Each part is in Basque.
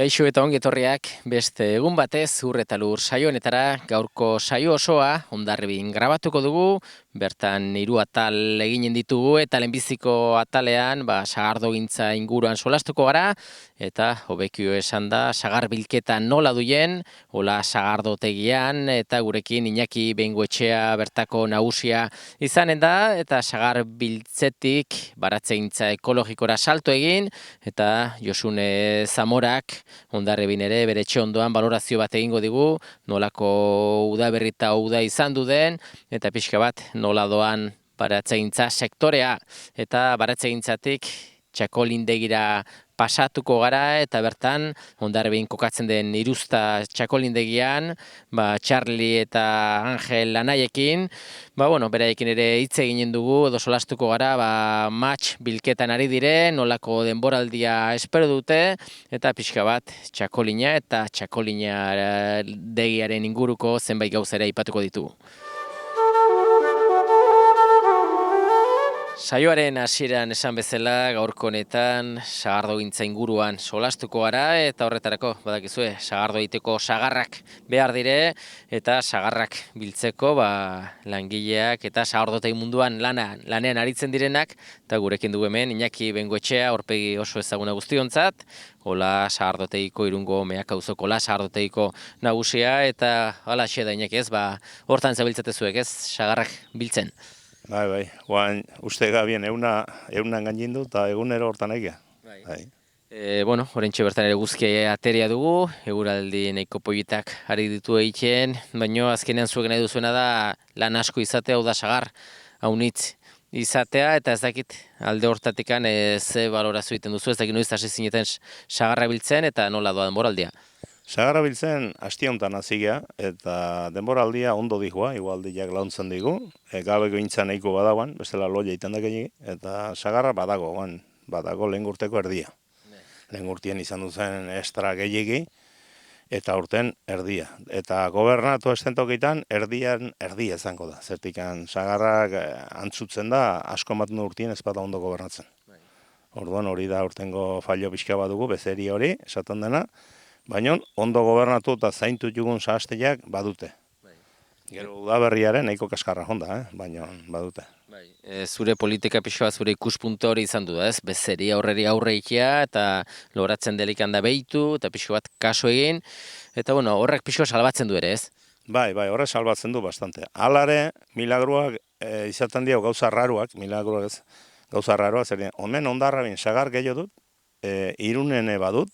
Kaixo eta ongi etorriak beste egun batez ur eta lur saio honetara. Gaurko saio osoa Hondarribin grabatuko dugu, bertan 3 atal eginen ditugu eta lehenbiziko atalean sagardogintza inguruan solastuko gara eta hobekio esan da sagar bilketa nola duien, hola sagardotegian eta gurekin Iñaki Bengoetxea bertako nagusia izanen da eta sagar biltzetik baratzegintza ekologikora salto egin eta Josune Zamorak Hondarribin ere bere etxe ondoan balorazio bat egingo digu, nolako udaberri eta uda izan du den, eta pixka bat nola doan baratzegintza sektorea. Eta baratzegintzatik txakolindegira pasatuko gara eta bertan Hondarribin kokatzen den Iruzta txakolindegian, Txarli eta Angel anaiekin, beraiekin ere hitz eginen dugu edo solastuko gara, match bilketan ari dire, nolako denboraldia espero dute, eta pixka bat txakolina eta txakolina degiaren inguruko zenbait gauzera aipatuko ditugu. Saioaren hasieran esan bezala gaurko honetan sagardogintza inguruan solastuko gara eta horretarako badakizue sagardo egiteko sagarrak behar dire eta sagarrak biltzeko langileak eta sagardotegi munduan lanean aritzen direnak eta gurekin dugu hemen Iñaki Bengoetxea aurpegi oso ezaguna guztiontzat, hola sagardotegiko Irungo Meak auzoko sagardotegiko nagusia eta hala da Iñaki ez, hortan zabiltzatezuek ez sagarrak biltzen. Bai, guain uste gabien eunan gaindu eta egunero hortan egia. Horentxe bertan ere guzkia ateria dugu, eguraldi nahiko politak ari ditu egiten, baina azkenean zuek nahi duzuena da lan asko izatea, hau da sagar haunitz izatea, eta ez dakit alde hortatikan ze balorazio egiten duzu, ez dakit noiz hasi zineten sagarra biltzen eta nola doa denboraldia. Sagarra biltzen hastia hontan hasi gea eta denboraldia ondo dijoa, igualdiak launtzen digu, gabeko intza nahiko badauan, bestela loia iten dakegi, eta sagarra badago lehen urteko erdia. Lehen urtien izan duzen estra gehiegi, eta urten erdia. Eta gobernatu estentokitan erdia izango da. Zertikan sagarrak antzutzen da, asko ematen urtien ez bada ondo gobernatzen. Orduan hori da urtengo fallo pixka badugu, bezeri hori, esaten dena, baina ondo gobernatu eta zaintu jugun sahasteak badute. Gero udaberriaren nahiko kaskarra honda, baina badute. Zure politika pixoa zure ikuspuntu hori izan du da, ez? Bezeri aurreri aurreikia eta loratzen delikan da behitu eta pixo bat kaso egin. Eta horrek pixoa salbatzen du ere, ez? Bai, horrek salbatzen du bastante. Alare, milagruak izaten dira gauza raruak, milagruak ez, gauza raruak, zer dira, omen Hondarribin sagar gehiago dut, Irunene badut,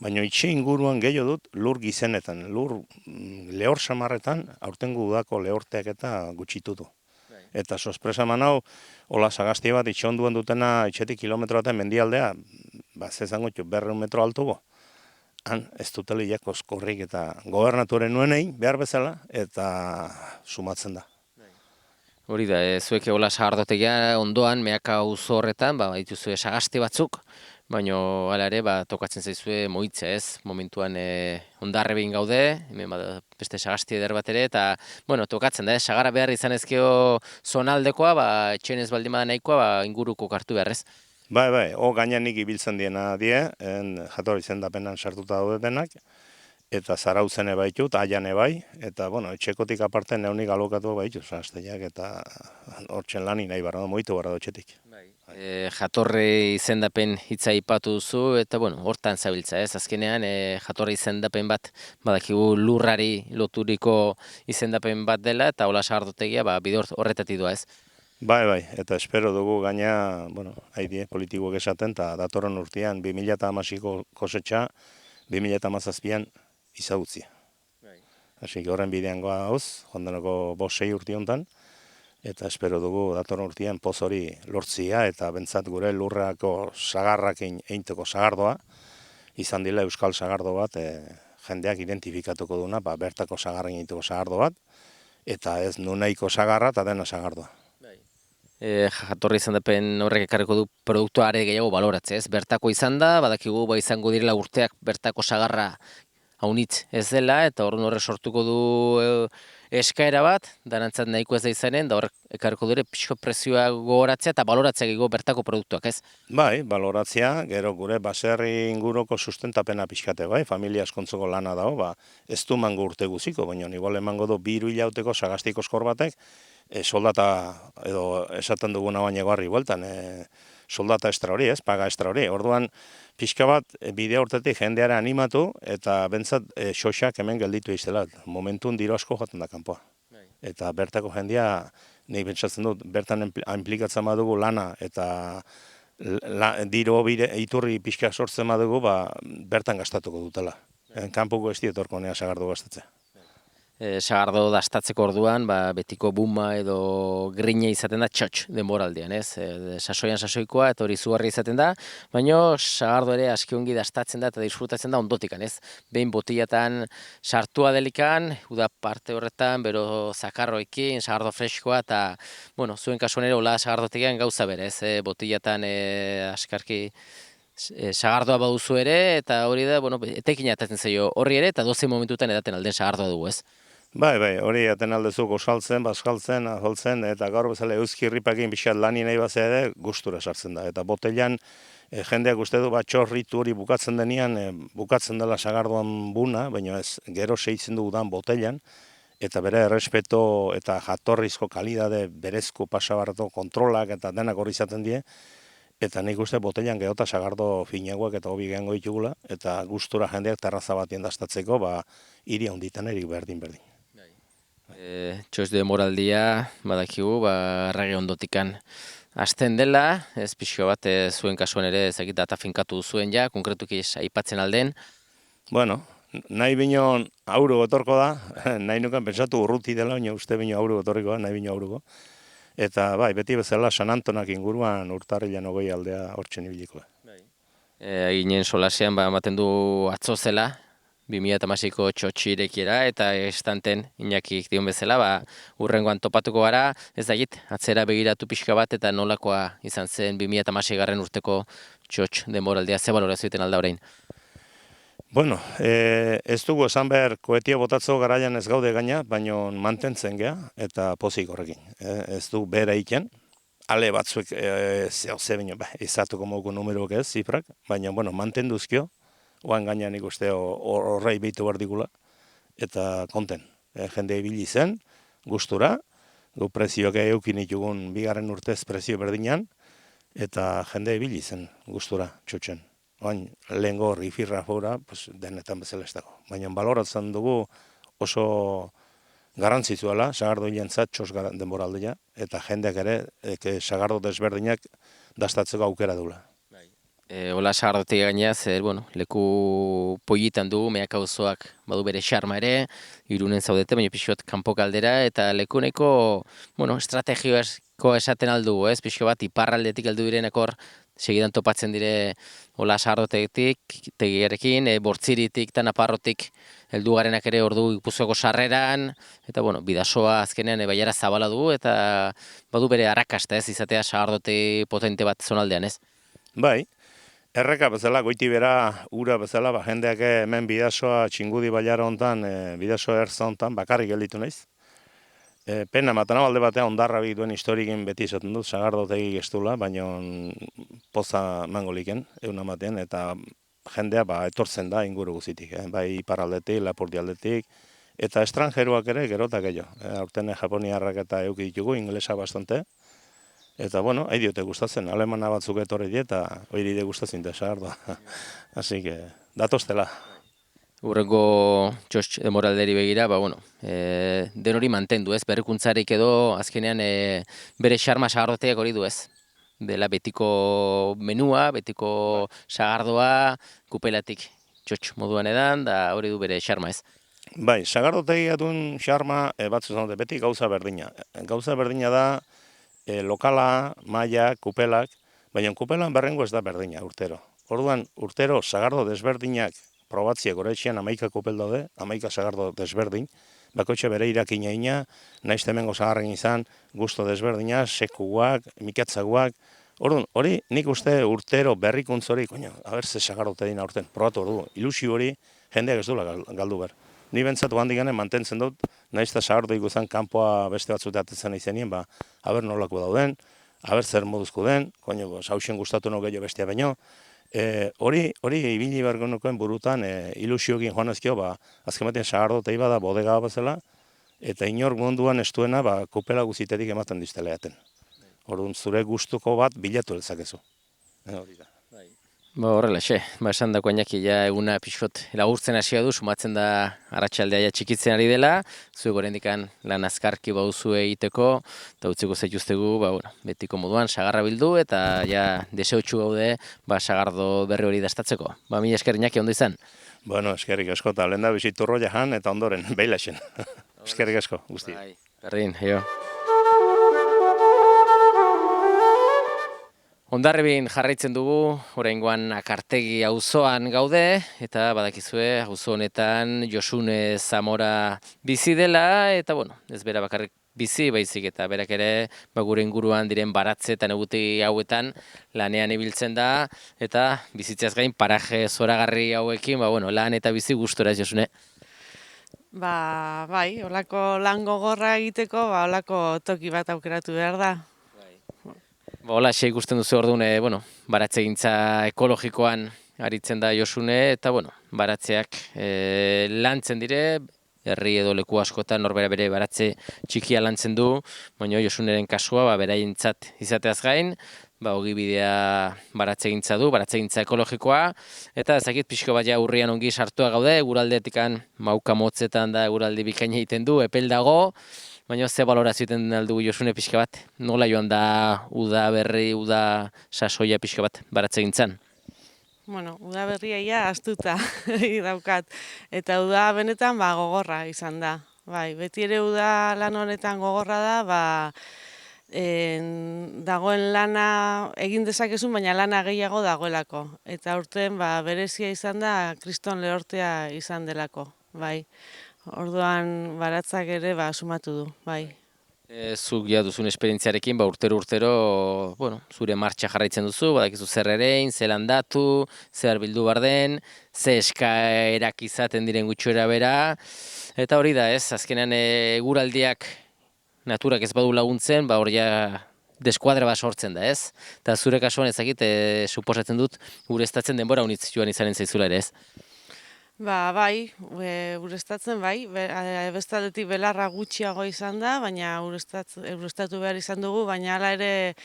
baina itxe inguruan gehiago dut lur gizenetan, lur lehor samarretan, aurtengo udako lehorteak eta gutxitu du. Eta sorpresa eman hau, hola sagazti bat itxe onduen dutena itxetik kilometro baten mendialdea, zezango 200 metro altugo. Han ez dutela jakoz korrik eta gobernatuaren nuenei behar bezala eta sumatzen da. Hori da, zuek hola sagardotegia ondoan, Meaka auzo horretan, dituzue sagasti batzuk, baina hala ere tokatzen zaizue moitzea ez, momentuan Hondarribin gaude, hemen beste sagasti eder bat ere, eta tokatzen da, sagarra behar izan ezkeo zonaldekoa, etxenez baldin bada nahikoa, inguruko kartu behar ez. Bai, gainan nik ibiltzen diena die, jatorri izendapenan sartuta daudetenak, eta zarautzene baitu, eta aiane bai, eta etxekotik aparte neunik alokatu baitu, zahazteak, eta hortzen lani nahi barra, moitu barra dutxetik. Jatorri izendapen hitza aipatu duzu, eta hortan zabiltza ez, azkenean jatorri izendapen bat, badakigu lurrari loturiko izendapen bat dela, eta hola sagardotegia, bide horretatik doa ez. Bai, eta espero dugu gaina, haidie politikoak esaten, eta datorren urtean 2016ko kosetxa, 2017an izagutzia. Hasi horren bidean goa hauz, jondanako 5-6 urte honetan, eta espero dugu datorren urtean poz hori lortzia, eta bentsat gure lurrako sagarrakin einteko sagardoa, izan dila euskal sagardo bat, jendeak identifikatuko duna, bertako sagarrakin einteko sagardo bat, eta ez nuneiko sagarra eta dena sagardoa. Jatorri izendapen horrek ekarriko du produktuare gehiago baloratze, ez? Bertako izan da, badakigu izango direla urteak bertako sagarra haunitz ez dela, eta horren horrek sortuko du eskaera bat, danantzat nahiko ez da izanen, da horrek ekarriko dure pixko prezioa gogoratzea eta baloratzea gehiago bertako produktuak, ez? Bai, baloratzea, gero gure baserri inguruko sustentapena pixkate, bai, familia askontzeko lana dago, ba, ez du mango urte guziko, baina igual emango du 2 hilauteko sagastiko eskor batek, soldata, edo esaten duguna baina egoarri bueltan, soldata estra hori, ez, paga estra hori. Orduan, pixka bat, bidea urtetik jendeara animatu, eta bentsat xoxak hemen gelditu izela. Momentun diro asko joaten da kanpoa. Eta bertako jendea, nik pentsatzen dut, bertan implikatzen badugu lana, eta diro iturri pixka sortzen badugu, ba, bertan gastatuko dutela. Kanpoko ez dietorko nea sagardo gastatzea. Sagardo dastatzeko orduan, betiko buma edo grina izaten da txotx denboraldian, ez? Sasoian sasoikoa eta hori izugarri izaten da, baina sagardo ere aski ongi dastatzen da eta disfrutatzen da ondotikan, ez? Behin botillatan sartua delikan, uda parte horretan, bero zakarroekin, sagardo freskoa eta, bueno, zuen kasuan ere hola sagardotegian gauza bere, ez? Botillatan askarki sagardoa baduzu ere, eta hori da, bueno, etekin atatzen zaio horri ere, eta 12 momentutan edaten alden sagardoa dugu, ez? Bai, hori aten aldezu gosaltzen, bazkaltzen, aholtzen, eta gaur bezala euskirripakin pixat lani nahi bazea ere gustura sartzen da. Eta botellan, jendeak uste du, txorritu hori bukatzen denean, bukatzen dela sagardoan buna, baina ez, gero seitzen du udan botellan, eta bere errespeto eta jatorrizko kalidade berezko pasabarreto kontrolak eta denak hori izaten die, eta nik uste botellan geota sagardo finagoak eta hobi gehango ditugula, eta gustura jendeak terraza batien dastatzeko, hiri handitan erik berdin. Txoz de moraldia, badakigu, errage ondotikan hasten dela, ez pixko bat zuen kasuan ere ezagit data finkatu zuen ja, konkretuki aipatzen alden. Bueno, nahi binon auru gotorko da, nahi nukan pentsatu urruti dela, baina uste bino auru gotorriko da, nahi bino auruko. Eta bai, beti bezala San Antonak inguruan urtarrilan 20 aldea hortzen ibiliko. Ginen solasean ematen du atzo zela, 2006ko txotxi irekiera, eta estanten Iñakik dion bezala, urrengoan topatuko gara, ez da atzera begiratu pixka bat, eta nolakoa izan zen 2006 garren urteko txotx demoraldia, ze balorazio egiten alda orain? Bueno, ez dugu esan behar koetio botatzo garaian ez gaude gaina, baina mantentzen gea, eta pozik horrekin. Ez du bera iken, ale batzuek zehose bine, izatuko mogu numeroak ez, zifrak, baina, bueno, mantenduzkio, oan gainean ikuste horrei behitu behar digula, eta konten. Jende ibili zen, gustura, gu prezioak eukin itugun bigarren urtez prezio berdinan, eta jende ibili zen gustura txotxen. Oain, lehengo rifirra fora, denetan bezala ez dago. Baina baloratzen dugu oso garrantzitzuela, sagardo hilentzat txos denboraldea, eta jendeak ere sagardo desberdinak dastatzeko aukera dula. Hola sagardotik gaina, leku pollitan du, meak auzoak badu bere xarma ere, Irunen zaudete, baina pixot kanpo kaldera, eta leku neko, estrategioesko esaten aldugu, ez? Pixo bat, iparraldetik heldu direnak hor, segidan topatzen dire hola sagardotegitik, tegiarekin, bortziritik eta naparrotik heldu garenak ere ordu Gipuzkoako sarreran, eta bidasoa azkenean baiara zabala dugu, eta badu bere arrakasta, ez? Izatea sagardote potente bat zonaldean, ez? Bai. Erreka bezala, goiti bera, ura bezala, jendeak hemen bidasoa txingudi baiara hontan, bidasoa erza hontan, bakarrik gelditu naiz. Pena matan alde batean ondarra duen historikin beti esaten dut, sagardotegi gestula, baina poza mangoliken, egun amatean, eta jendea etortzen da inguru guzitik, bai iparraldetik, lapurdialdetik, eta estranjeruak ere gerotak gehiago. Aurten japoniarrak eta euki ditugu, inglesa bastante. Eta, hain diote gustatzen, alemana batzuk etorri eta hori ide gustatzen da, sagardoa. Así que, datoztela. Urrengo txotx demoralderi begira, den hori mantendu, ez? Berrikuntzarik edo azkenean bere xarma sagardoteak hori du, ez? Dela betiko menua, betiko sagardoa, kupelatik txotx moduan edan, da hori du bere xarma, ez? Bai, sagardotegia duen xarma batzu zanute, beti gauza berdina. Gauza berdina da, lokala, maia, kupelak, baina kupelan berrengo ez da berdina urtero. Orduan, urtero sagardo desberdinak probatziak horretxean 11 kupel daude, 11 sagardo desberdin, bakoitxe bere irakina ina, naiz temengo sagarren izan, gusto desberdina, sekuak, mikatzaguak. Orduan, hori nik uste urtero berrikuntz hori, haber ze sagardo tedin aurten, probatu ordu, ilusio hori jendeak ez duela galdu behar. ni bentsatu handik gane mantentzen dut, nahiz eta sagardo ikusten kanpoa beste batzute atetzen izenien, haber nolako dauden, haber zer moduzko den, sausen gustatu no gehiago bestia baino, hori ibili beharko nukoen burutan ilusioekin joan ezkio, azken batean sagardo tei bada bodega bazela, eta inor munduan estuena kupela guzitetik ematen diztela jaten. Orduan zure gustuko bat bilatu dezakezu. Hori da. Horrelaxe, esan dako Iñaki, eguna pixkot lagurtzen hasia du, sumatzen da arratsaldea txikitzen ari dela, zuek oraindikan lan azkarki bauzu egiteko, eta utziko zaituztegu, betiko moduan sagarra bildu, eta deseotxu gaude, sagardo berri hori dastatzeko. Mila esker Iñaki, ondo izan? Eskerrik asko, eta lehen da biziturro jahan, eta ondoren, beilaxen. Eskerrik asko, guzti. Berdin, Hondarribin jarraitzen dugu, oraingoan Akartegi auzoan gaude, eta badakizue auzo honetan Josune Zamora bizi dela, eta ez bera bakarrik bizi, baizik eta berak ere gure inguruan diren baratze eta negutegi hauetan lanean ibiltzen da, eta bizitzeaz gain paraje zoragarri hauekin, lan eta bizi gustora, Josune. Bai, holako lan gogorra egiteko, holako toki bat aukeratu behar da. Hola, ikusten duzu orduan, baratzegintza ekologikoan aritzen da Josune, eta baratzeak lantzen dire, herri edo leku askotan norbera bere baratze txikia lantzen du, baina Josuneren kasua beraientzat izateaz gain, ogibidea baratzegintza du, baratzegintza ekologikoa, eta ezakit pixko bat urrian ongi sartua gaude, eguraldetikan mauka motzetan da eguraldi bikaina egiten du, epel dago, baina ze balorazio egiten aldugu Josune pixka bat, nola joan da uda berri, uda sasoia pixka bat baratzegintzan? Uda berria astuta daukat, eta uda benetan gogorra izan da. Beti ere uda lan honetan gogorra da, dagoen lana egin dezakezun, baina lana gehiago dagoelako. Eta urten berezia izan da, kriston lehortea izan delako, Orduan baratzak ere sumatu du, Zuk duzun esperientziarekin, urtero, zure martxa jarraitzen duzu, badakizu zer erein, zer landatu, zer bildu barden, ze eskaerak izaten diren gutxuera bera, eta hori da azkenean eguraldiak naturak ez badu laguntzen, hor deskuadra bat sortzen da, Eta zure kasuan ezakit, suposatzen dut, ureztatzen denbora unitz joan izanen zaizula ere, Ureztatzen bestaldetik belarra gutxiago izan da, baina ureztatu behar izan dugu, baina hala ere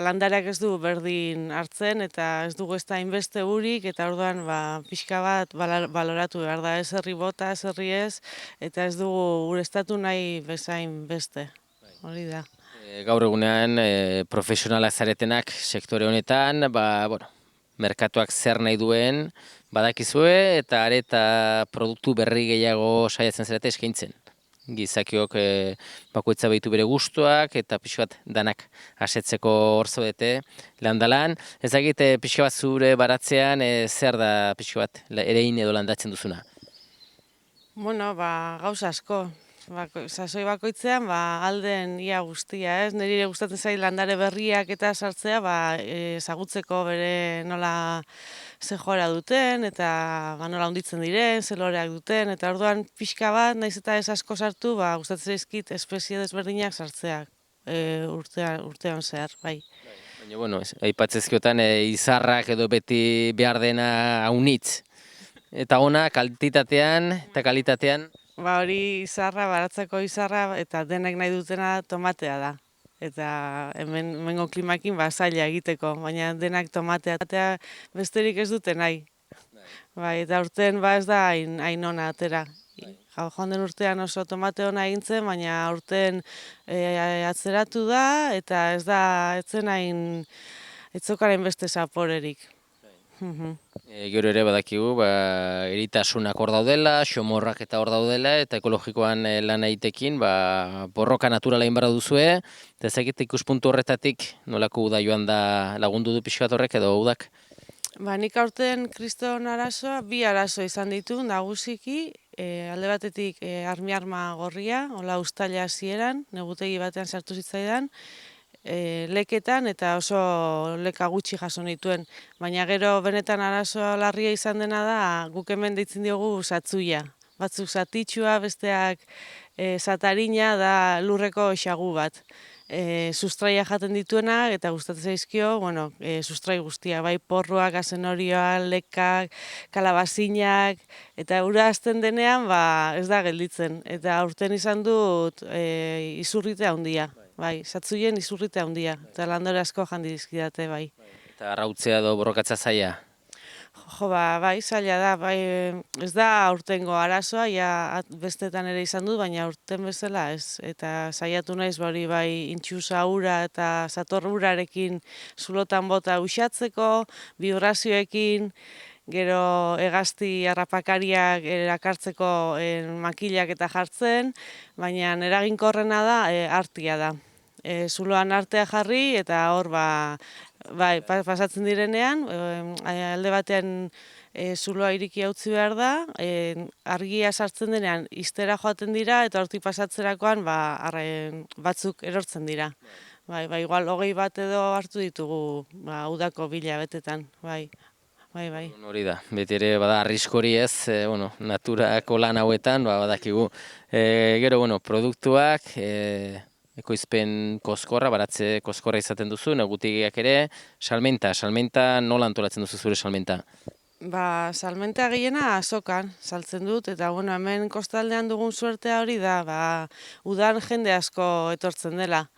landareak ez du berdin hartzen, eta ez dugu ez da inbeste urik, eta orduan pixka bat baloratu behar da, ez herri bota, ez herri ez, eta ez dugu ureztatu nahi bezain beste, hori da. Gaur egunean profesionalak zaretenak sektore honetan, merkatuak zer nahi duen, badakizue eta areta produktu berri gehiago saiatzen zarete eskaintzen. Gizakiok bakoitza behitu bere gustuak eta pixka bat danak asetzeko hor zaudete landalan. Ezagit pixka bat zure baratzean zer da pixka bat erein edo landatzen duzuna? Gauza asko. Sasoi bakoitzean alden ia guztia, Nire gustatzen zait landare berriak eta sartzea ezagutzeko bere nola ze jora duten eta nola handitzen diren, ze loreak duten, eta orduan pixka bat, nahiz eta ez asko sartu, gustatzen zaizkit espezie desberdinak sartzeak urtean zehar, bai. Baina, aipatzezkiotan izarrak edo beti behar dena haunitz. Eta ona, kantitatean eta kalitatean? Hori izarra, baratzeko izarra, eta denek nahi dutena tomatea da. Eta hemengo klimakin zaila egiteko, baina denak tomatea besterik ez dute nahi. Eta urten ez da hain ona atera. Joan den urtean oso tomate ona egintzen, baina urten atzeratu da, eta ez zen hain etzokaren beste zaporerik. Gero ere badakigu, eritasunak hor daudela, xomorrak eta hor daudela, eta ekologikoan lan egitekin, borroka naturala inbarra duzue, eta ezakit ikuspuntu horretatik nolako uda joan da lagundu du pixkat horrek edo udak? Nik aurten kriston arazoa, bi arazo izan ditu, nagusiki, alde batetik armi-arma gorria, hola ustaila hasieran, negutegi batean sartu zitzaidan, leketan eta oso leka gutxi jaso nituen, baina gero benetan arazoa larria izan dena da, guk hemen deitzen diogu satzuia. batzuk zatitxua, besteak satarina da lurreko xagu bat. Sustraia jaten dituena eta gustatzen zaizkio, bueno, sustrai guztia, bai porruak, azenorioa, lekak, kalabazinak, eta ura hasten denean ez da gelditzen. Eta aurten izan dut izurrite handia, bai, satzuien izurrite handia, eta landore asko jandi dizkidate, bai. Eta arrautzea edo borrokatza zaila. Jo, bai, zaila da, bai, ez da aurtengo arazoa, ja bestetan ere izan dut, baina aurten bezala ez. Eta saiatu naiz bai intxusa ura eta sator urarekin zulotan bota uxatzeko, vibrazioekin, gero hegazti harrapakariak erakartzeko makilak eta jartzen, baina eraginkorrena da artia da. Zuloan artea jarri eta hor bai, pasatzen direnean, alde batean zuloa iriki utzi behar da, argia sartzen denean ixtera joaten dira eta hortik pasatzerakoan batzuk erortzen dira. Bai, igual 20 bat edo hartu ditugu udako 1000 hilabetetan, bai. Bai. Hori da, beti ere bada arriskori ez, naturako lan hauetan, badakigu. Gero, produktuak, ekoizpen koskorra, baratze koskorra izaten duzu, negutigiak ere, salmenta nola antolatzen duzu zure salmenta? Salmenta gehiena azokan saltzen dut, eta hemen kostaldean dugun suertea hori da, udan jende asko etortzen dela.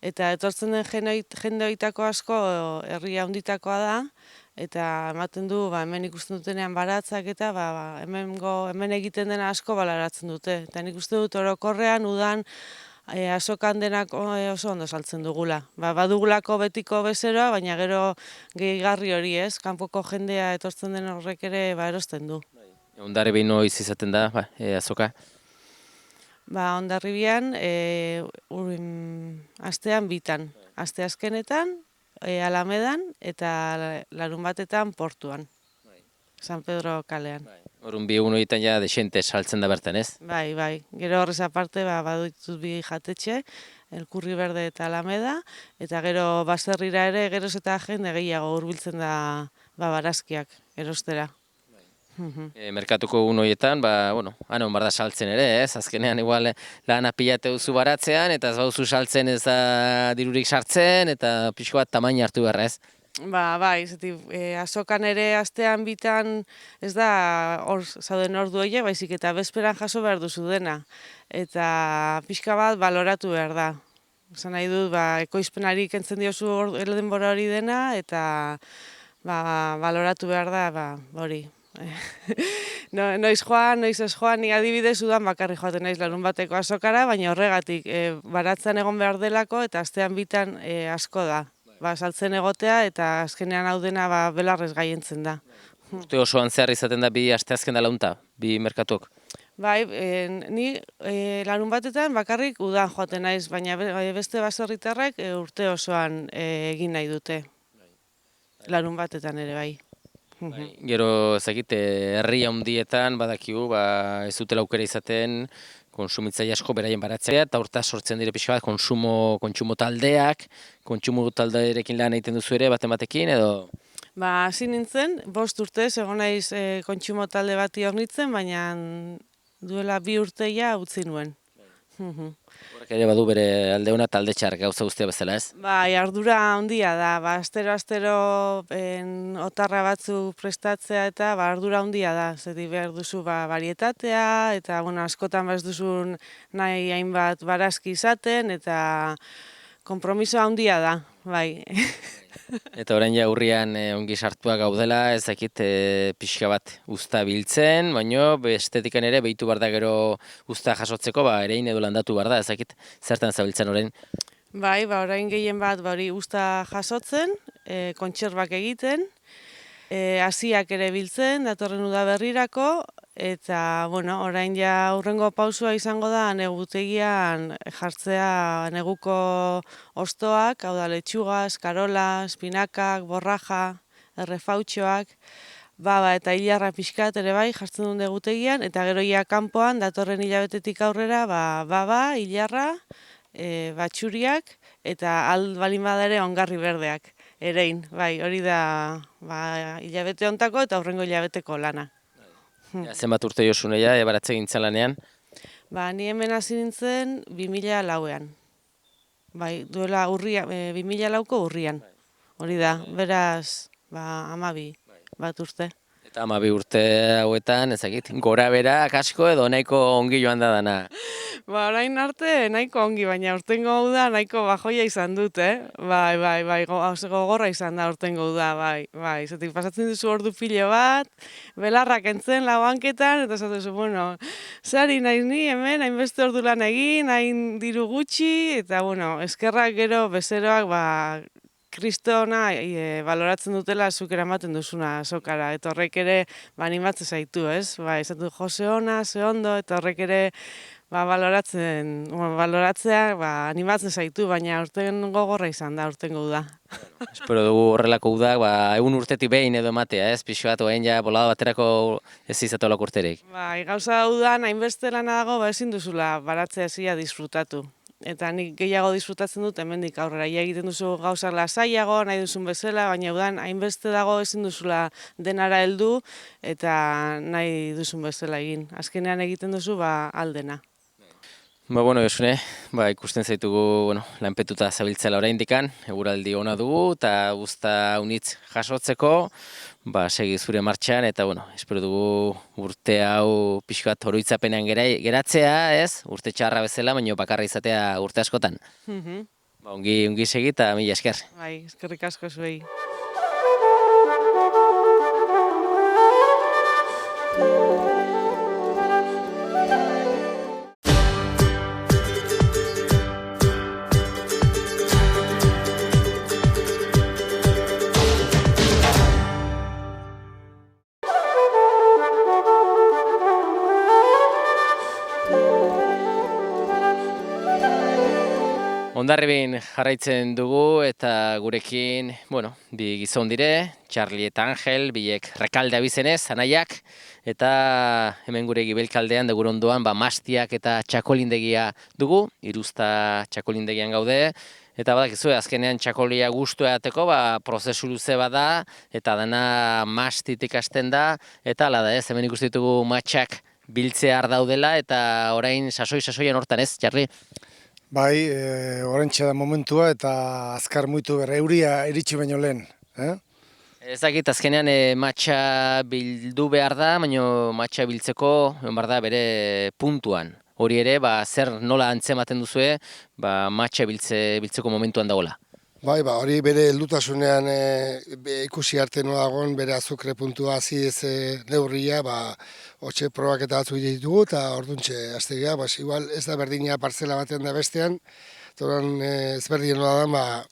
Eta etortzen den jende horietako asko herria handitakoa da, eta ematen du hemen ikusten dutenean baratzak eta hemen egiten dena asko balaratzen dute. Eta nik uste dut orokorrean udan azokan denak oso ondo saltzen dugula. Badugulako betiko bezeroa, baina gero gehigarri hori ez, kanpoko jendea etortzen den horrek ere erosten du. Hondarribian noiz izaten da azoka? Hondarribian astean bitan. Asteazkenetan, Alamedan eta larunbatetan Portuan. San Pedro kalean. Horun bi egun horietan ja desente saltzen da bertan, ez? Bai. Gero horrez aparte baditut bi jatetxe, Elkurri Berde eta Alameda, eta gero baserrira ere geroz eta jende gehiago hurbiltzen da barazkiak erostera. Merkatuko egun horietan, hanon barda saltzen ere, ez? Azkenean igual lana pilate duzu baratzean, eta ez bauzu saltzen ez da dirurik sartzen, eta pixko bat tamaina hartu beharra, ez? Bai, azokan ere astean bitan ez da hor zauden ordu horiek, baizik eta bezperan jaso behar duzu dena. Eta pixka bat baloratu behar da. Esan nahi dut, ekoizpenari kentzen diozu denbora hori dena, eta baloratu behar da, hori. Noiz joan, noiz ez joan, ni adibidez udan bakarri joaten naiz larunbateko azokara, baina horregatik baratzen egon behar delako eta astean bitan asko da. Saltzen egotea eta azkenean hau dena belarrez gaientzen da. Urte osoan zehar izaten da bi asteazken dalaunta, bi merkatuok? Bai, ni larunbatetan bakarrik udan joaten naiz, baina beste baserritarrek urte osoan egin nahi dute. Larunbatetan ere bai. Gero ezagite herri handietan badakigu ez dutela aukera izaten konsumitzaile asko beraien baratzea eta hortaz sortzen dire pixka bat kontsumo taldeak, kontsumo taldearekin lan egiten duzu ere batekin edo? Hasi nintzen, 5 urtez egon naiz kontsumo talde bati hornitzen, baina duela 2 urteia utzi nuen. Horrek ere badu bere alde ona talde txar gauza guztia bezala, ez? Ardura handia da, astero otarra batzu prestatzea eta ardura handia da, zeti behar duzu varietatea eta askotan ez duzun nahi hainbat barazki izaten eta konpromiso handia da, bai. Eta orain ja urrian ongi sartua gaudela, ez dakit pixka bat uzta biltzen, baina bestetikan ere behitu behar da gero uzta jasotzeko, erein edo landatu behar da, ez dakit zertan zabiltzen orain? Bai, orain gehien bat uzta jasotzen, kontserbak egiten, hasiak ere biltzen, datorren udaberrirako, eta orain ja hurrengo pausua izango da negutegian jartzea neguko hostoak, hau da letxuga, eskarola, espinakak, borraja, errefautxoak, eta hilarra pixkat ere bai jartzen duen negutegian, eta gero ja kanpoan datorren hilabetetik aurrera, hilarra, batxuriak, eta balin bada ere ongarri berdeak, erein, bai, hori da hilabete hontako eta hurrengo hilabeteko lana. Ja, zenbat urte josuneia, baratze gintzen lanean? Ba, ni hemen hasi nintzen 2004ean. Bai, duela 2004ko urrian. Hori da, beraz, ba, 12 bat urte. Eta 12 urte hauetan, ezakit, gora bera asko edo nahiko ongi joan da dana. Ba, orain arte nahiko ongi, baina urtengo uda nahiko bajoia izan dut, bai, gogorra izan da urtengo uda, bai. Zatik pasatzen duzu ordu pilo bat, belarrak entzen lau hanketan, eta esaten duzu, bueno, zari naiz ni hemen, hainbeste ordu lan egin, hain diru gutxi, eta bueno, eskerrak gero bezeroak, ba, kristona baloratzen dutela zuk eramaten duzuna sokara, eta horrek ere ba, animatzen zaitu, ez? Ba, esaten du Jose ona, ze ondo, eta horrek ere ba, baloratzea ba, animatzen zaitu, baina urten gogorra izan da, urtengo uda. Espero dugu horrelako udak, ba, egun urtetik behin edo ematea, ez? Pixo bat, oain ja, bolada baterako ez izatolako urterik. Bai, gauza udan, hainbeste lana dago, ba, ezin duzula baratzea zia disfrutatu. Eta nik gehiago disfrutatzen dut hemendik aurrera. Ia egiten duzu gauzak lasaiago, nahi duzun bezala, baina udan hainbeste dago ezin duzula denara heldu eta nahi duzun bezala egin. Azkenean egiten duzu ba aldena. Ba, bueno, Josune, ba, ikusten zaitugu, bueno, lanpetuta zabiltzela oraindikan, eguraldi ona dugu eta guzta unitz jasotzeko, ba, segi zure martxan eta, bueno, espero dugu urte hau pixka bat oroitzapenean geratzea, ez? Urte txarra bezala, baina bakarra izatea urte askotan. Ba, ongi segi eta mila esker. Bai, eskerrik asko zuei. Hondarribin jarraitzen dugu eta gurekin, bueno, bi gizon dire, Txarli eta Angel, biek Rekalde abizenez, anaiak, eta hemen gure Gibelkaldean, gure ondoan, ba, Mastiak eta txakolindegia dugu, Iruzta txakolindegian gaude, eta badakizu, azkenean txakolia gustu edateko, ba, prozesu luze bada, eta dana mastitik hasten da, eta hala da ez, hemen ikusten ditugu matxak biltzear daudela, eta orain sasoian hortan ez, Txarli? Bai, oraintxe da momentua eta azkar muitu berra, euria iritsi baino lehen. Ez dakit, azkenean matxa bildu behar da, baina matxa biltzeko behar da bere puntuan. Hori ere, ba, zer nola antzematen duzue, ba, matxa biltzeko momentuan dagoela. Bai, ba, hori bere heldutasunean ikusi arte nolagon bere azukre puntua hasi ez neurria, ba, hotxe probak eta batzu ditugu eta orduntxe aztegea, ba, igual ez da berdina partzela batean da bestean, eta oran ezberdien nola da, ba,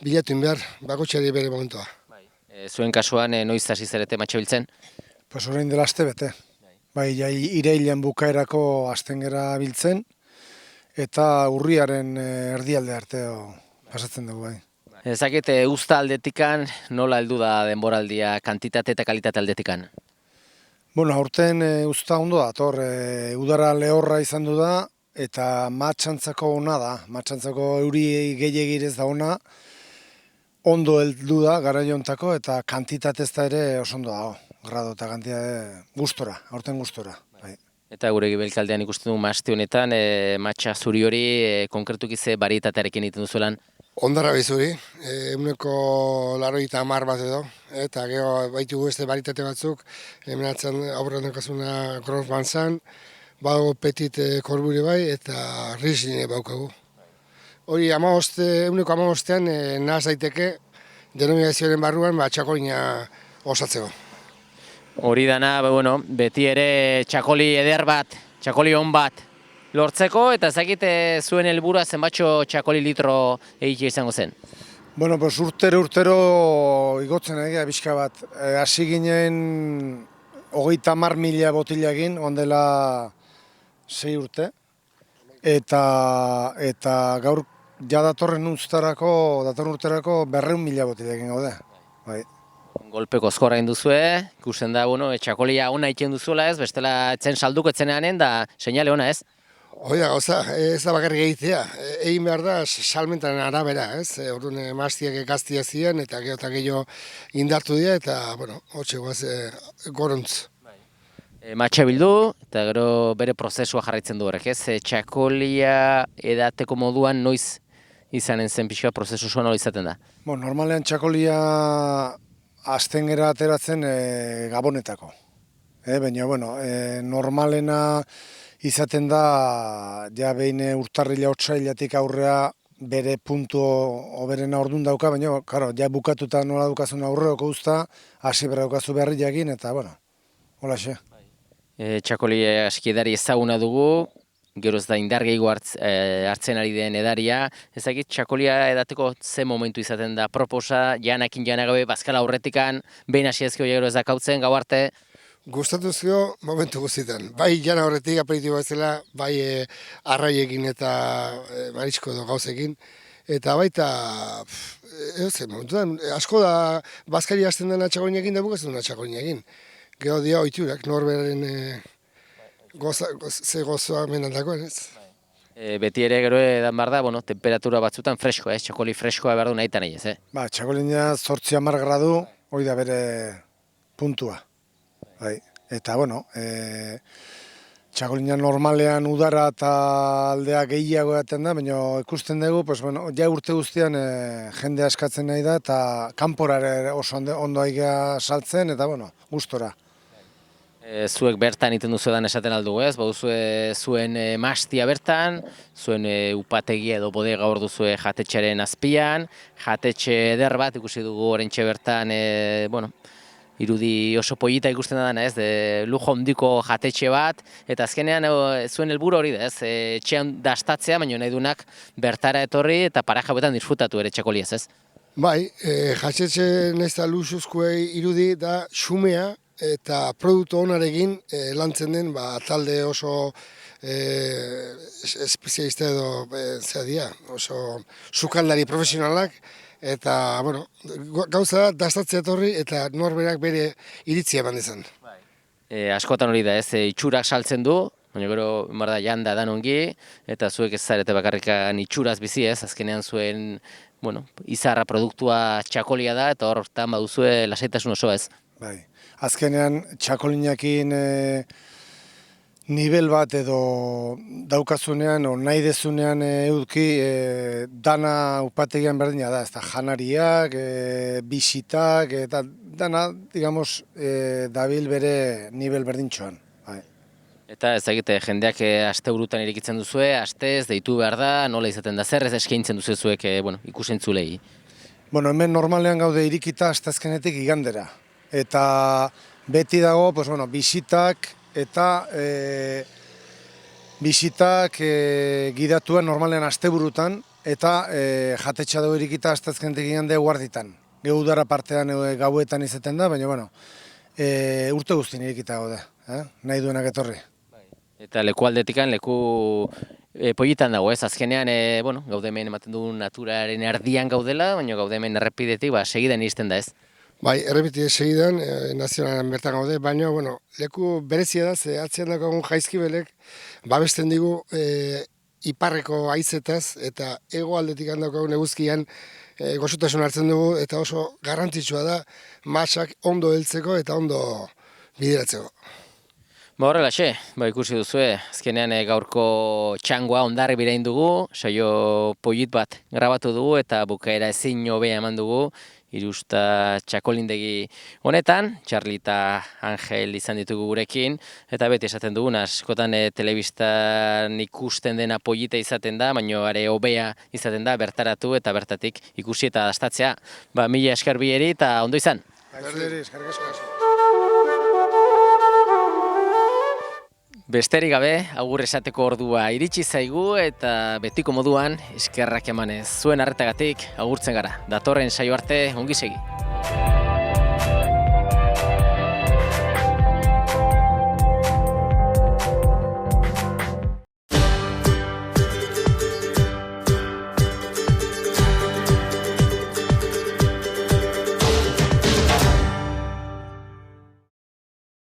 bilatu behar, bakotxeari bere momentua. Zuen kasuan, noiz hasi zarete matxa biltzen? Pues orain dela aste bete. Bai, irailean bukaerako hasten gera biltzen, eta urriaren erdialde arte pasatzen dugu, bai. Ezakit, usta aldetikan, nola heldu da denboraldia kantitate eta kalitate aldetikan? Bueno, aurten usta ondo dator, udara lehorra izan du da, eta matxantzako ona da, matxantzako euri gehiagirez da ona, ondo heldu da garaiontako eta kantitatez da ere oso ondo dago, grado eta kantitate gustora, aurten gustora. Bai. Eta gure Gibelkaldean ikusten dugu masti honetan, matxa zuri hori konkretuki ze barietatearekin egiten duzuelan? Ondarra bizuri, eguneko 80 bat edo, eta gero baitugu beste baritate batzuk, hemen atzan aurrean dekazuna Grossmanzan, badago petit korburi bai, eta Riesling baukagu. Hori eguneko 15ean nahaz daiteke denominazioaren barruan txakolina osatzeko. Hori dana, bueno, beti ere txakoli eder bat, txakoli on bat lortzeko, eta ezakite zuen helburua zenbatxo txakoli litro egitea izango zen? Bueno, pues urtero igotzen egia pixka bat. Hasi ginen 30.000 botila egin, ondela 6 urte. Eta gaur ja datorren urterako 200.000 botila egin gaude. Bai. Golpe kozkorra egin duzue, ikusten da, bueno, txakolia ona egiten duzuela ez, bestela etzen salduko etzenean da seinale ona ez? Oida, ez da bakarrik egitea, egin behar da salmentan arabera, ez? Orduan mastiak ekaztia ziren eta gehiago indartu dira eta, bueno, hotxe guaz gorontz. Matxa bildu, eta gero bere prozesua jarraitzen du horrek, ez? Txakolia edateko moduan noiz izanen zen pixua prozesu nola izaten da? Normalean txakolia azten gera ateratzen Gabonetako. Baina, normalena izaten da, ja behin urtarrila otsailatik aurrea bere puntu oberena ordun dauka, baina, ja bukatuta nola dukazun aurreoko usta, hasi berra dukazu beharri jakin, eta, holaxe. Txakolia askiedari ezaguna dugu, gero ez da indar gehiago hartzen ari den edaria. Ezagit, txakolia edateko ze momentu izaten da proposa, janakin janagabe, bazkala aurretikan, behin hasi ezkio gero ez da kautzen, gau arte. Gustatuzko momentu guztietan. Bai jana horretik aperitibo bezala, bai arraiekin eta marisko edo gauzekin. Eta baita, momentuan, asko da bazkari hasten dena txakolinekin da bukatzen dena txakolinekin. Gero dia oiturak, norberaren ze gozoa menandakoen, ez? Beti ere gero edan behar da, temperatura batzutan fresko, txakoli freskoa behar du nahi eta nahi ez, Txakolina 8-10 gradu, hori da bere puntua. Eta, txakolina normalean udara eta aldea gehiago edaten da, baina ikusten dugu, ja urte guztian jende askatzen nahi da, eta kanpora oso ondo aiga saltzen, eta, gustora. Zuek bertan iten duzu edan esaten aldugu ez, baduzue zuen mastia bertan, zuen upategia edo bodega hor duzue jatetxearen azpian, jatetxe eder bat ikusi dugu orentxe bertan, irudi oso pollita ikusten da dana ez, lujo handiko jatetxe bat, eta azkenean zuen helburu hori da ez, etxean dastatzea, baina nahi dunak bertara etorri eta paraje hauetan disfrutatu ere txakoliez ez. Bai, jatetxe nahizta luxuzkoei irudi da xumea, eta produktu onarekin lantzen den talde oso espezialista edo oso sukaldari profesionalak, eta gauza da dastatzea etorri eta norberak bere iritzia eman dezan. Askotan hori da ez, itxurak saltzen du, baina gero da janda dan ongi, eta zuek ez zarete bakarrikan itxuraz bizi ez, azkenean zuen izarra produktua txakolia da, eta horretan baduzue lasaitasun osoa ez. Bai. Azkenean txakolinakin nivel bat edo daukazunean, nahi dezunean eduki, dana upategian berdina da, ezta janariak, bisitak, eta dana, dabil bere nivel berdintxoan. Eta ezagite, jendeak asteburutan irikitzen duzue, astez, deitu behar da, nola izaten da, zer ez eskaintzen duzu zuek ikusentzulei? Hemen normalean gaude irikita asteazkenetik igandera. Eta beti dago, bisitak eta gidatuen normalean asteburutan eta jatetxa dago irikita asteazkenetik igande guarditan. Geu udara partean gauetan izaten da, baina urte guztien irikita gaude, nahi duenak etorri. Eta leku aldetikan, leku pollitan dago ez, azkenean gaude hemen ematen du naturaren erdian gaudela, baina gaude hemen errepidetik segidan iristen da ez. Bai, errepiti segidan, nazionalen bertan gaude, baina, leku berezia da, ze atzean daukagun jaizkibelek, babesten digu iparreko haizetaz, eta hego aldetik daukagun eguzkian gozotasun hartzen dugu, eta oso garrantzitsua da, masak ondo heltzeko eta ondo bideratzeko. Horrelaxe, ikusi duzue, azkenean gaurko txangoa ondarri birain dugu, saio pollit bat grabatu dugu, eta bukaera ezin hobea eman dugu, Irusta txakolindegi honetan, Txarli eta Angel izan ditugu gurekin, eta beti esaten dugun, askotan telebistan ikusten dena pollita izaten da, baina are hobea izaten da, bertaratu eta bertatik ikusi eta dastatzea. Mila esker bileri eta ondo izan. Besterik gabe, agur esateko ordua iritsi zaigu eta betiko moduan eskerrak emanez zuen arretagatik agurtzen gara. Datorren saio arte ongi segi.